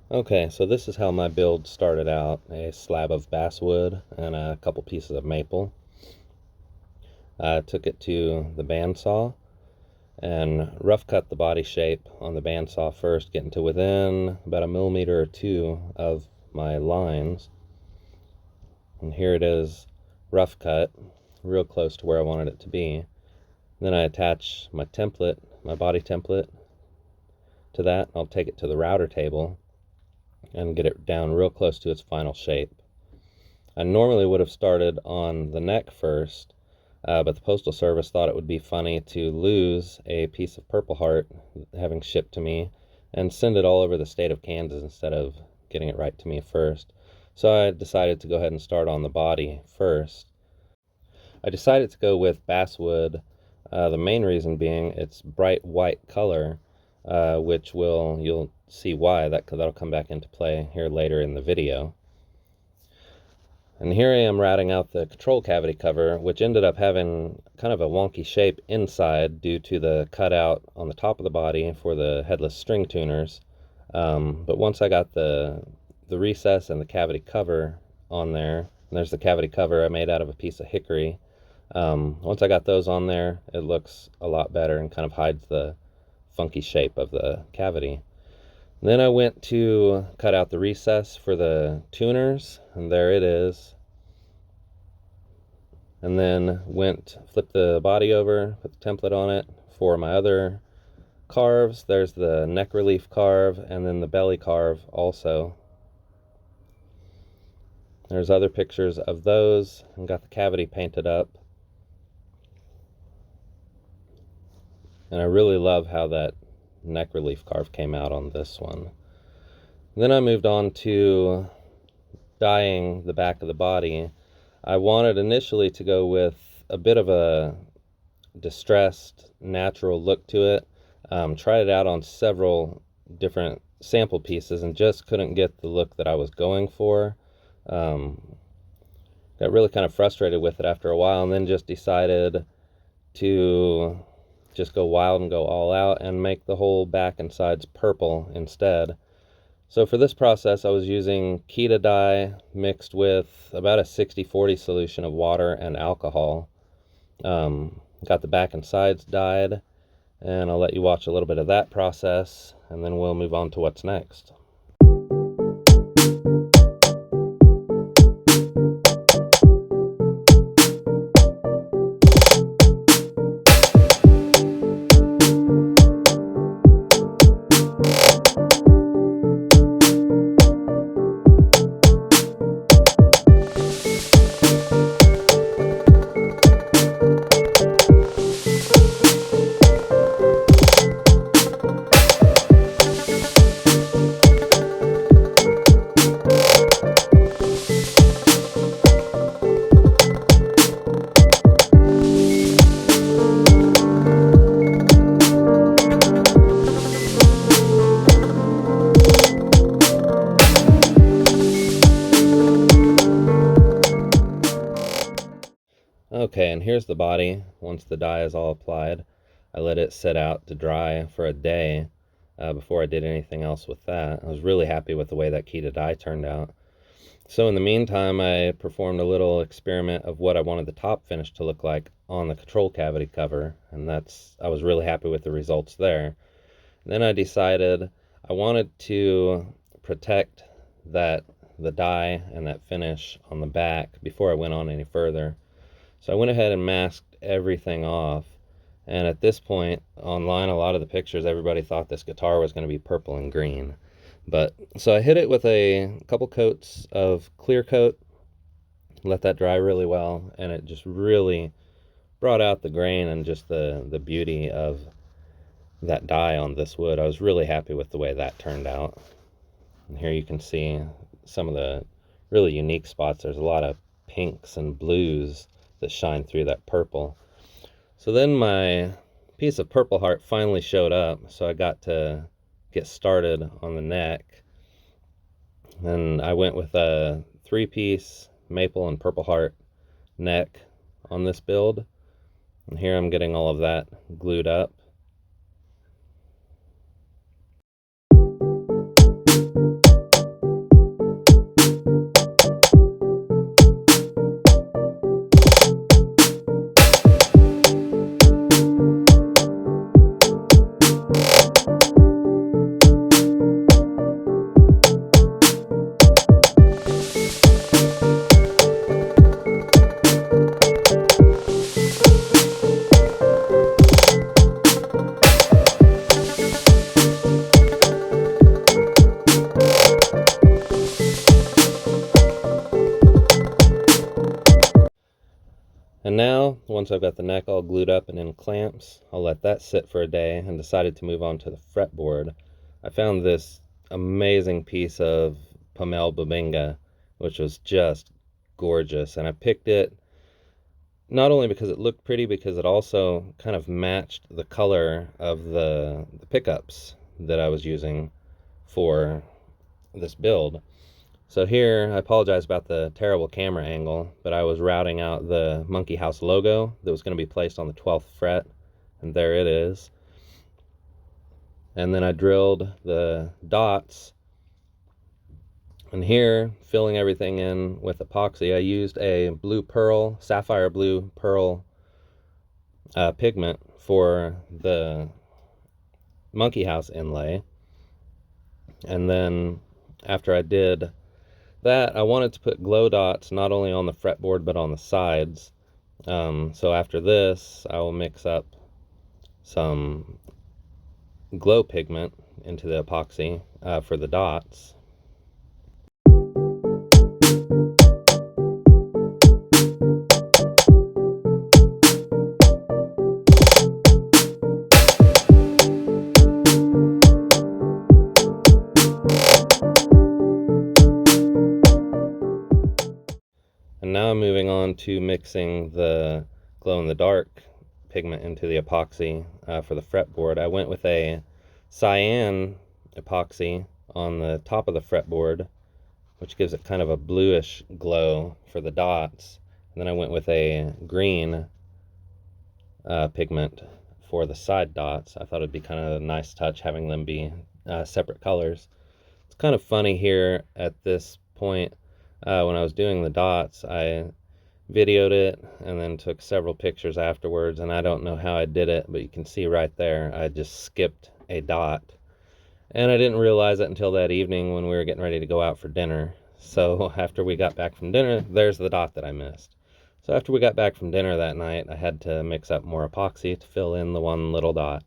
Okay, so this is how my build started out. A slab of basswood and a couple pieces of maple. I took it to the bandsaw and rough cut the body shape on the bandsaw first, getting to within about a millimeter or two of my lines. And here it is, rough cut, real close to where I wanted it to be. Then I attach my template, my body template, to that. I'll take it to the router table and get it down real close to its final shape. I normally would have started on the neck first, but the Postal Service thought it would be funny to lose a piece of Purple Heart having shipped to me and send it all over the state of Kansas instead of getting it right to me first. So I decided to go ahead and start on the body first. I decided to go with basswood, the main reason being its bright white color, which you'll see why, that'll come back into play here later in the video. And here I am routing out the control cavity cover, which ended up having kind of a wonky shape inside due to the cutout on the top of the body for the headless string tuners. But once I got the recess and the cavity cover on there, and there's the cavity cover I made out of a piece of hickory. Once I got those on there, it looks a lot better and kind of hides the funky shape of the cavity. Then I went to cut out the recess for the tuners, and there it is. And then flipped the body over, put the template on it for my other carves. There's the neck relief carve and then the belly carve also. There's other pictures of those, and got the cavity painted up. And I really love how that neck relief carve came out on this one. Then I moved on to dyeing the back of the body. I wanted initially to go with a bit of a distressed, natural look to it. Tried it out on several different sample pieces and just couldn't get the look that I was going for. Got really kind of frustrated with it after a while, and then just decided to just go wild and go all out and make the whole back and sides purple instead. So for this process, I was using Kita dye mixed with about a 60-40 solution of water and alcohol. Got the back and sides dyed, and I'll let you watch a little bit of that process, and then we'll move on to what's next. Okay, and here's the body. Once the dye is all applied, I let it sit out to dry for a day before I did anything else with that. I was really happy with the way that Kita dye turned out. So in the meantime, I performed a little experiment of what I wanted the top finish to look like on the control cavity cover, and I was really happy with the results there. Then I decided I wanted to protect the dye and that finish on the back before I went on any further. So I went ahead and masked everything off. And at this point, online, a lot of the pictures, everybody thought this guitar was going to be purple and green. So I hit it with a couple coats of clear coat, let that dry really well, and it just really brought out the grain and just the beauty of that dye on this wood. I was really happy with the way that turned out. And here you can see some of the really unique spots. There's a lot of pinks and blues that shine through that purple. So then my piece of Purple Heart finally showed up, so I got to get started on the neck. And I went with a 3-piece maple and Purple Heart neck on this build. And here I'm getting all of that glued up. once I've got the neck all glued up and in clamps, I'll let that sit for a day and decided to move on to the fretboard. I found this amazing piece of Pamel Bubinga, which was just gorgeous, and I picked it not only because it looked pretty, because it also kind of matched the color of the pickups that I was using for this build. So here, I apologize about the terrible camera angle, but I was routing out the Monkey House logo that was going to be placed on the 12th fret, and there it is. And then I drilled the dots, and here, filling everything in with epoxy, I used a blue pearl, sapphire blue pearl pigment for the Monkey House inlay. And then after I did that, I wanted to put glow dots not only on the fretboard but on the sides. So after this, I will mix up some glow pigment into the epoxy for the dots. And now I'm moving on to mixing the glow-in-the-dark pigment into the epoxy for the fretboard. I went with a cyan epoxy on the top of the fretboard, which gives it kind of a bluish glow for the dots. And then I went with a green pigment for the side dots. I thought it'd be kind of a nice touch having them be separate colors. It's kind of funny here at this point. When I was doing the dots, I videoed it and then took several pictures afterwards, and I don't know how I did it, but you can see right there I just skipped a dot, and I didn't realize it until that evening when we were getting ready to go out for dinner. So after we got back from dinner, there's the dot that I missed. So after we got back from dinner that night, I had to mix up more epoxy to fill in the one little dot.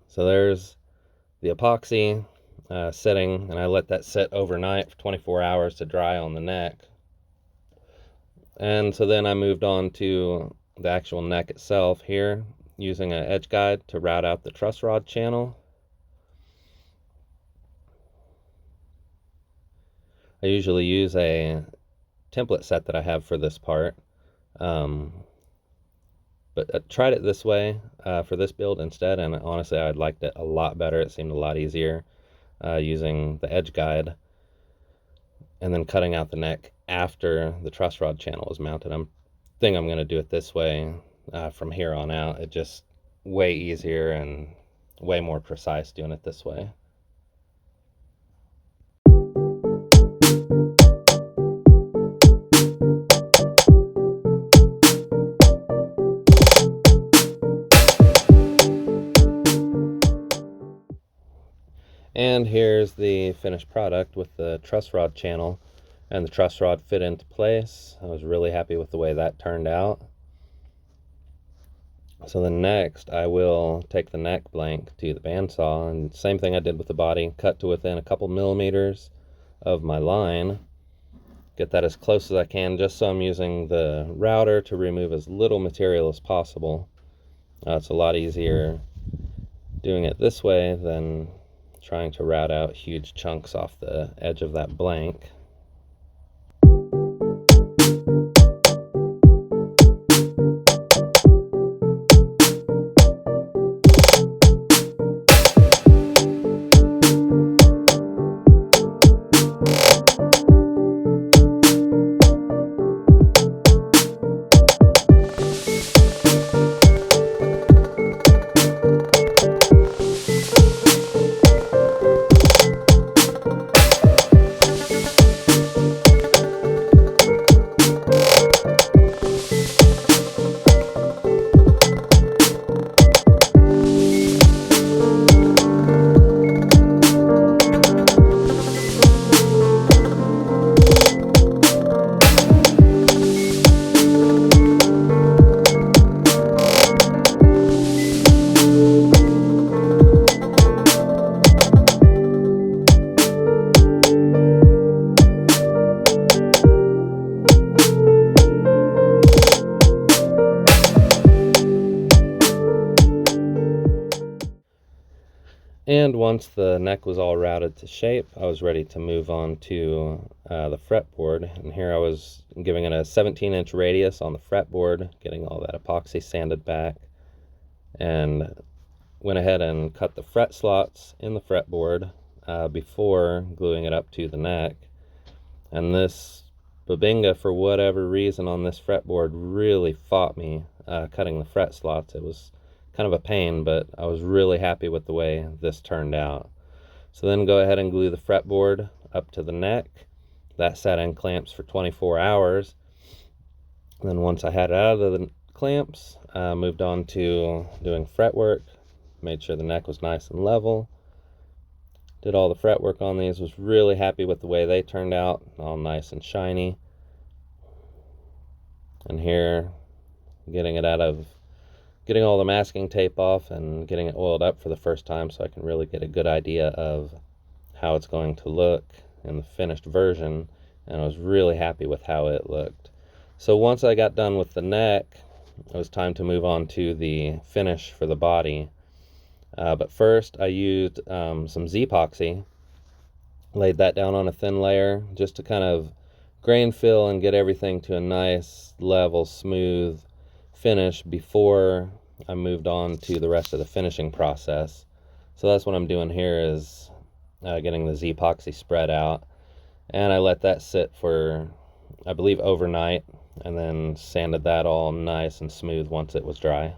So there's the epoxy sitting, and I let that sit overnight for 24 hours to dry on the neck. And so then I moved on to the actual neck itself here, using an edge guide to route out the truss rod channel. I usually use a template set that I have for this part, but I tried it this way for this build instead, and honestly I liked it a lot better. It seemed a lot easier using the edge guide and then cutting out the neck after the truss rod channel is mounted. I'm going to do it this way from here on out. It's just way easier and way more precise doing it this way. And here's the finished product with the truss rod channel and the truss rod fit into place. I was really happy with the way that turned out. So then next I will take the neck blank to the bandsaw, and same thing I did with the body, cut to within a couple millimeters of my line. Get that as close as I can, just so I'm using the router to remove as little material as possible. It's a lot easier doing it this way than trying to route out huge chunks off the edge of that blank. once the neck was all routed to shape, I was ready to move on to the fretboard. And here I was giving it a 17-inch radius on the fretboard, getting all that epoxy sanded back, and went ahead and cut the fret slots in the fretboard before gluing it up to the neck. And this Bubinga, for whatever reason on this fretboard, really fought me cutting the fret slots. It was kind of a pain, but I was really happy with the way this turned out. So then go ahead and glue the fretboard up to the neck. That sat in clamps for 24 hours. And then once I had it out of the clamps, I moved on to doing fretwork. Made sure the neck was nice and level. Did all the fretwork on these. Was really happy with the way they turned out, all nice and shiny. And here, getting all the masking tape off and getting it oiled up for the first time so I can really get a good idea of how it's going to look in the finished version, and I was really happy with how it looked. So once I got done with the neck, it was time to move on to the finish for the body. But first I used some Z-Epoxy, laid that down on a thin layer just to kind of grain fill and get everything to a nice, level, smooth finish before I moved on to the rest of the finishing process. So that's what I'm doing here, is getting the Z-Epoxy spread out, and I let that sit for, I believe, overnight, and then sanded that all nice and smooth once it was dry.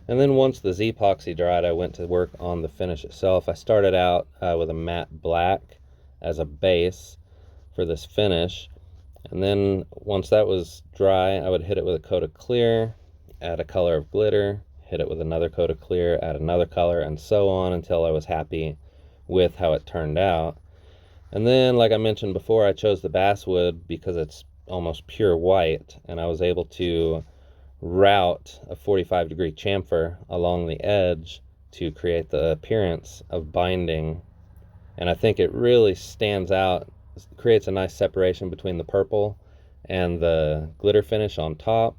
And then once the Z-Epoxy dried, I went to work on the finish itself. I started out with a matte black as a base for this finish. And then once that was dry, I would hit it with a coat of clear, add a color of glitter, hit it with another coat of clear, add another color, and so on until I was happy with how it turned out. And then, like I mentioned before, I chose the basswood because it's almost pure white, and I was able to route a 45-degree chamfer along the edge to create the appearance of binding, and I think it really stands out, creates a nice separation between the purple and the glitter finish on top,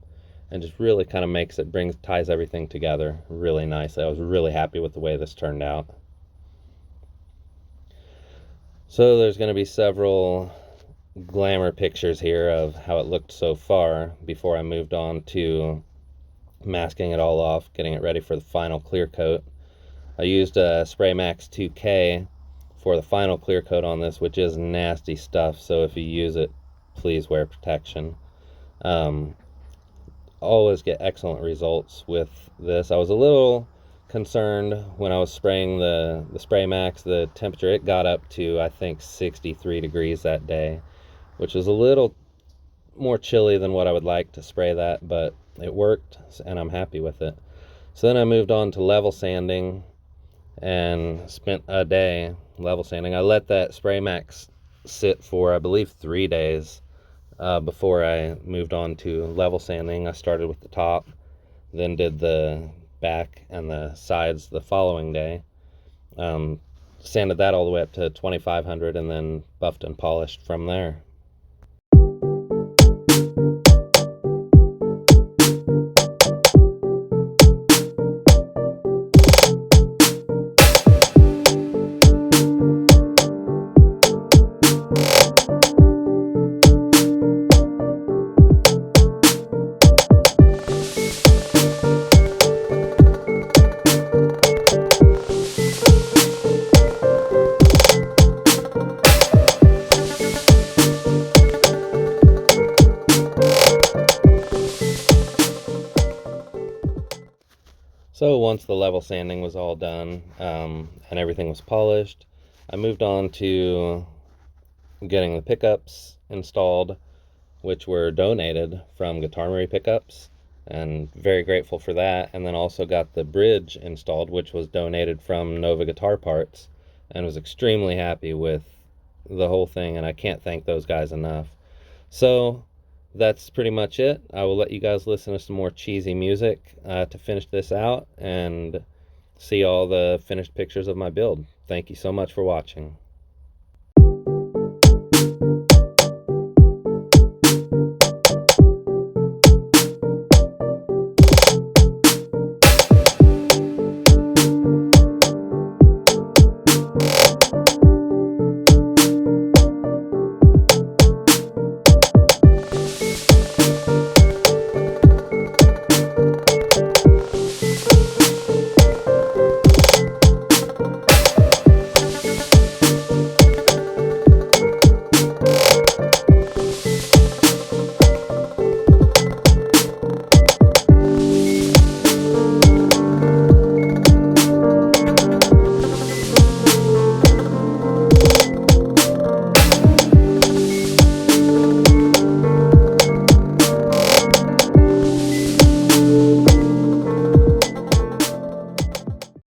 and just really kind of ties everything together really nicely. I was really happy with the way this turned out. So there's going to be several glamour pictures here of how it looked so far before I moved on to masking it all off, getting it ready for the final clear coat. I used a Spray Max 2K for the final clear coat on this, which is nasty stuff, so if you use it, please wear protection. Always get excellent results with this. I was a little concerned when I was spraying the Spray Max. The temperature, it got up to, I think, 63 degrees that day, which is a little more chilly than what I would like to spray that, but it worked, and I'm happy with it. So then I moved on to level sanding and spent a day level sanding. I let that Spray Max sit for, I believe, 3 days before I moved on to level sanding. I started with the top, then did the back and the sides the following day. Sanded that all the way up to 2500 and then buffed and polished from there. So once the level sanding was all done and everything was polished, I moved on to getting the pickups installed, which were donated from Guitar Marie Pickups, and very grateful for that. And then also got the bridge installed, which was donated from Nova Guitar Parts, and was extremely happy with the whole thing, and I can't thank those guys enough. So that's pretty much it. I will let you guys listen to some more cheesy music to finish this out and see all the finished pictures of my build. Thank you so much for watching.